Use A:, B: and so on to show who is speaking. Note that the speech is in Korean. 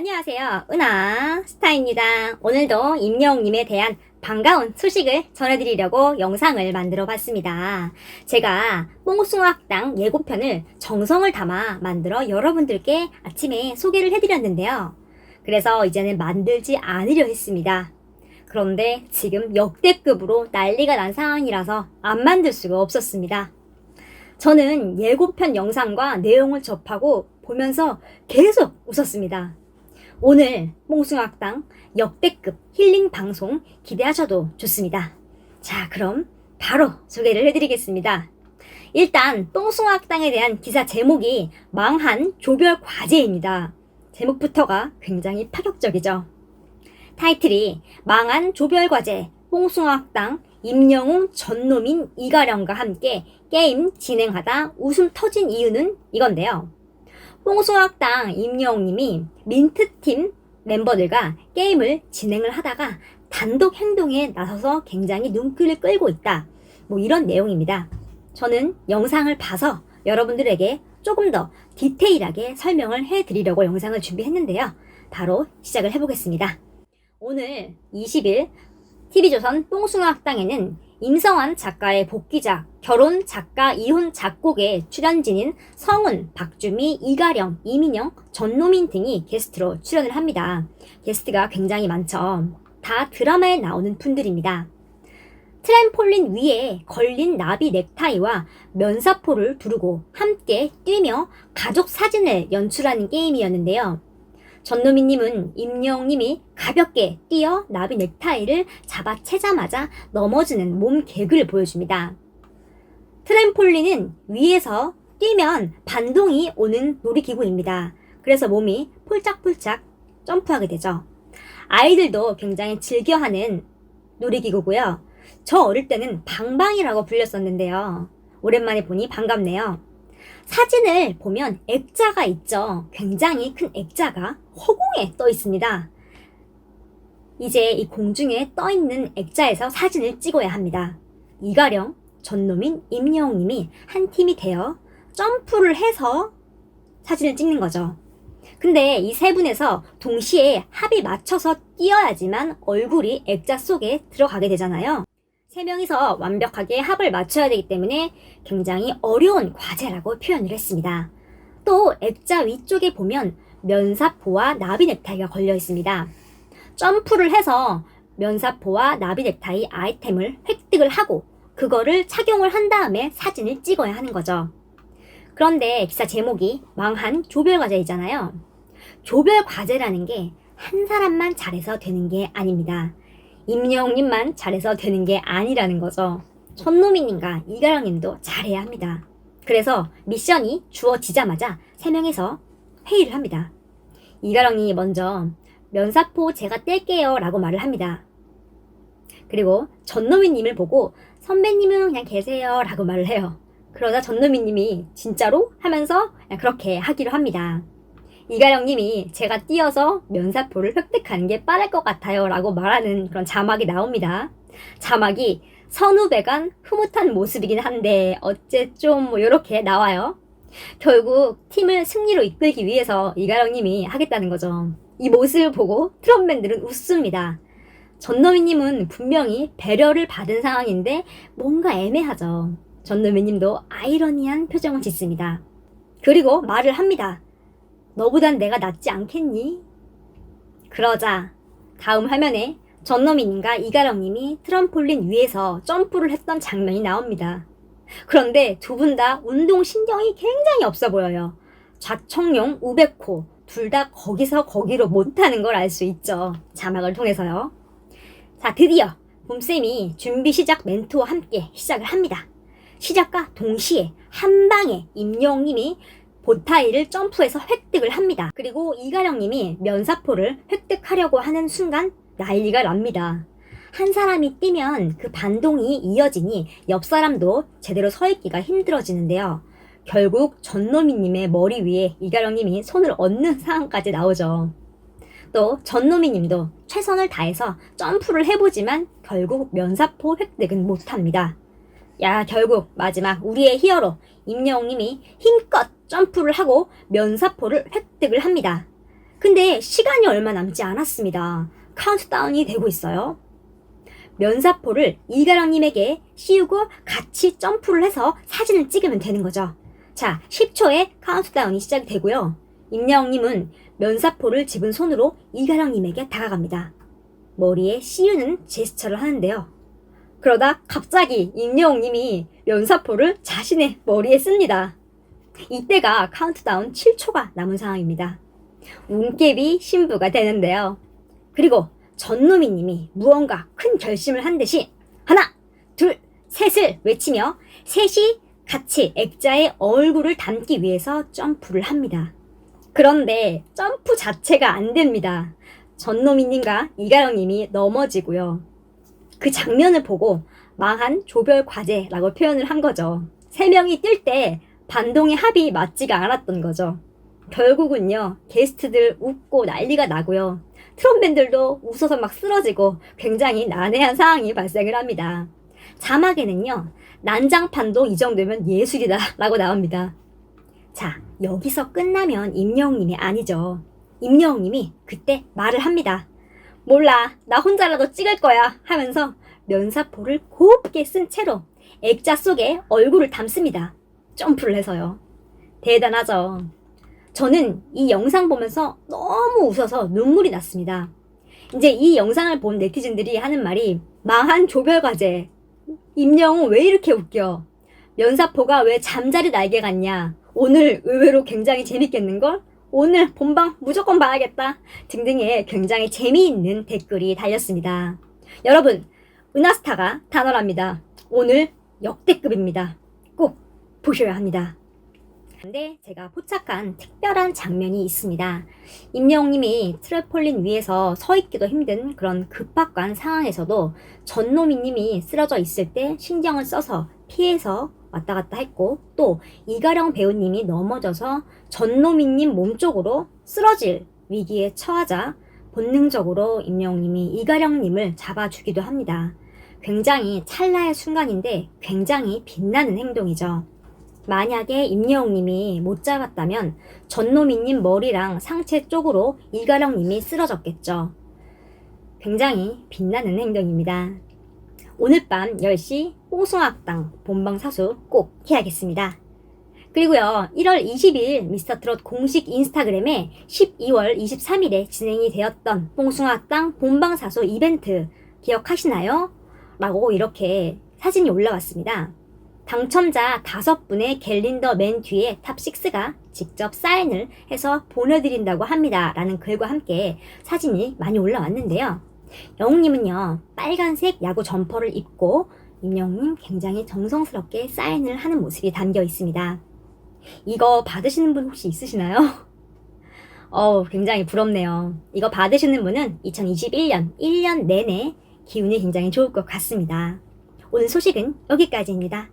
A: 안녕하세요. 은하 스타입니다. 오늘도 임영웅님에 대한 반가운 소식을 전해드리려고 영상을 만들어 봤습니다. 제가 뽕숭아학당 예고편을 정성을 담아 만들어 여러분들께 아침에 소개를 해드렸는데요. 그래서 이제는 만들지 않으려 했습니다. 그런데 지금 역대급으로 난리가 난 상황이라서 안 만들 수가 없었습니다. 저는 예고편 영상과 내용을 접하고 보면서 계속 웃었습니다. 오늘 뽕숭아학당 역대급 힐링 방송 기대하셔도 좋습니다. 자, 그럼 바로 소개를 해드리겠습니다. 일단 뽕숭아학당에 대한 기사 제목이 망한 조별 과제입니다. 제목부터가 굉장히 파격적이죠. 타이틀이 망한 조별 과제 뽕숭아학당 임영웅 전노민 이가령과 함께 게임 진행하다 웃음 터진 이유는 이건데요. 뽕숭아학당 임영웅님이 민트팀 멤버들과 게임을 진행을 하다가 단독 행동에 나서서 굉장히 눈길을 끌고 있다. 이런 내용입니다. 저는 영상을 봐서 여러분들에게 조금 더 디테일하게 설명을 해드리려고 영상을 준비했는데요. 바로 시작을 해보겠습니다. 오늘 20일 TV조선 뽕숭아학당에는 임성환 작가의 복귀작 결혼 작가 이혼 작곡의 출연진인 성훈, 박주미, 이가령, 이민영, 전노민 등이 게스트로 출연을 합니다. 게스트가 굉장히 많죠. 다 드라마에 나오는 분들입니다. 트램폴린 위에 걸린 나비 넥타이와 면사포를 두르고 함께 뛰며 가족 사진을 연출하는 게임이었는데요. 전노민님은 임영웅님이 가볍게 뛰어 나비 넥타이를 잡아채자마자 넘어지는 몸 개그를 보여줍니다. 트램폴린은 위에서 뛰면 반동이 오는 놀이기구입니다. 그래서 몸이 폴짝폴짝 점프하게 되죠. 아이들도 굉장히 즐겨하는 놀이기구고요. 저 어릴 때는 방방이라고 불렸었는데요. 오랜만에 보니 반갑네요. 사진을 보면 액자가 있죠. 굉장히 큰 액자가 허공에 떠 있습니다. 이제 이 공중에 떠 있는 액자에서 사진을 찍어야 합니다. 이가령, 전노민, 임영웅님이 한 팀이 되어 점프를 해서 사진을 찍는 거죠. 근데 이 세 분에서 동시에 합이 맞춰서 뛰어야지만 얼굴이 액자 속에 들어가게 되잖아요. 세 명이서 완벽하게 합을 맞춰야 되기 때문에 굉장히 어려운 과제라고 표현을 했습니다. 또 액자 위쪽에 보면 면사포와 나비 넥타이가 걸려 있습니다. 점프를 해서 면사포와 나비 넥타이 아이템을 획득을 하고 그거를 착용을 한 다음에 사진을 찍어야 하는 거죠. 그런데 기사 제목이 망한 조별 과제이잖아요. 조별 과제라는 게 한 사람만 잘해서 되는 게 아닙니다. 임영웅님만 잘해서 되는 게 아니라는 거죠. 전노민님과 이가령님도 잘해야 합니다. 그래서 미션이 주어지자마자 3명이서 회의를 합니다. 이가령이 먼저 면사포 제가 뗄게요 라고 말을 합니다. 그리고 전노민님을 보고 선배님은 그냥 계세요 라고 말을 해요. 그러자 전노민님이 진짜로 하면서 그냥 그렇게 하기로 합니다. 이가령님이 제가 뛰어서 면사포를 획득하는 게 빠를 것 같아요 라고 말하는 그런 자막이 나옵니다. 자막이 선후배간 흐뭇한 모습이긴 한데 어째 좀 이렇게 나와요. 결국 팀을 승리로 이끌기 위해서 이가령님이 하겠다는 거죠. 이 모습을 보고 트롯맨들은 웃습니다. 전노민님은 분명히 배려를 받은 상황인데 뭔가 애매하죠. 전노민님도 아이러니한 표정을 짓습니다. 그리고 말을 합니다. 너보단 내가 낫지 않겠니? 그러자 다음 화면에 전노민님과 이가령님이 트램폴린 위에서 점프를 했던 장면이 나옵니다. 그런데 두 분 다 운동신경이 굉장히 없어 보여요. 좌청룡, 우백호 둘 다 거기서 거기로 못하는 걸 알 수 있죠. 자막을 통해서요. 자, 드디어 봄쌤이 준비 시작 멘트와 함께 시작을 합니다. 시작과 동시에 한 방에 임영웅님이 보타이를 점프해서 획득을 합니다. 그리고 이가령님이 면사포를 획득하려고 하는 순간 난리가 납니다. 한 사람이 뛰면 그 반동이 이어지니 옆 사람도 제대로 서 있기가 힘들어지는데요. 결국 전노민님의 머리 위에 이가령님이 손을 얹는 상황까지 나오죠. 또 전노민님도 최선을 다해서 점프를 해보지만 결국 면사포 획득은 못합니다. 결국 마지막 우리의 히어로 임영웅님이 힘껏 점프를 하고 면사포를 획득을 합니다. 근데 시간이 얼마 남지 않았습니다. 카운트다운이 되고 있어요. 면사포를 이가랑님에게 씌우고 같이 점프를 해서 사진을 찍으면 되는 거죠. 자, 10초의 카운트다운이 시작이 되고요. 임영웅님은 면사포를 집은 손으로 이가랑님에게 다가갑니다. 머리에 씌우는 제스처를 하는데요. 그러다 갑자기 임영웅님이 면사포를 자신의 머리에 씁니다. 이때가 카운트다운 7초가 남은 상황입니다. 운깨비 신부가 되는데요. 그리고 전노미님이 무언가 큰 결심을 한 듯이 하나, 둘, 셋을 외치며 셋이 같이 액자의 얼굴을 담기 위해서 점프를 합니다. 그런데 점프 자체가 안 됩니다. 전노미님과 이가영님이 넘어지고요. 그 장면을 보고 망한 조별 과제라고 표현을 한 거죠. 세 명이 뛸 때 반동의 합이 맞지가 않았던 거죠. 결국은요, 게스트들 웃고 난리가 나고요. 트롯밴들도 웃어서 막 쓰러지고 굉장히 난해한 상황이 발생을 합니다. 자막에는요, 난장판도 이 정도면 예술이다 라고 나옵니다. 자, 여기서 끝나면 임영웅님이 아니죠. 임영웅님이 그때 말을 합니다. 몰라, 나 혼자라도 찍을 거야 하면서 면사포를 곱게 쓴 채로 액자 속에 얼굴을 담습니다. 점프를 해서요. 대단하죠. 저는 이 영상 보면서 너무 웃어서 눈물이 났습니다. 이제 이 영상을 본 네티즌들이 하는 말이 망한 조별과제. 임영웅 왜 이렇게 웃겨? 면사포가 왜 잠자리 날개 같냐? 오늘 의외로 굉장히 재밌겠는걸? 오늘 본방 무조건 봐야겠다. 등등의 굉장히 재미있는 댓글이 달렸습니다. 여러분, 은하스타가 단언합니다. 오늘 역대급입니다. 꼭 보셔야 합니다. 근데 제가 포착한 특별한 장면이 있습니다. 임영웅님이 트램폴린 위에서 서 있기도 힘든 그런 급박한 상황에서도 전노미님이 쓰러져 있을 때 신경을 써서 피해서 왔다 갔다 했고, 또 이가령 배우님이 넘어져서 전노미님 몸쪽으로 쓰러질 위기에 처하자 본능적으로 임영웅님이 이가령님을 잡아주기도 합니다. 굉장히 찰나의 순간인데 굉장히 빛나는 행동이죠. 만약에 임영웅님이 못 잡았다면 전노미님 머리랑 상체 쪽으로 이가령님이 쓰러졌겠죠. 굉장히 빛나는 행동입니다. 오늘 밤 10시 뽕숭아학당 본방사수 꼭 해야겠습니다. 그리고요, 1월 20일 미스터트롯 공식 인스타그램에 12월 23일에 진행이 되었던 뽕숭아학당 본방사수 이벤트 기억하시나요? 라고 이렇게 사진이 올라왔습니다. 당첨자 5분의 갤린더 맨 뒤에 탑6가 직접 사인을 해서 보내드린다고 합니다. 라는 글과 함께 사진이 많이 올라왔는데요. 영웅님은요, 빨간색 야구 점퍼를 입고 임영웅님 굉장히 정성스럽게 사인을 하는 모습이 담겨 있습니다. 이거 받으시는 분 혹시 있으시나요? 굉장히 부럽네요. 이거 받으시는 분은 2021년 1년 내내 기운이 굉장히 좋을 것 같습니다. 오늘 소식은 여기까지입니다.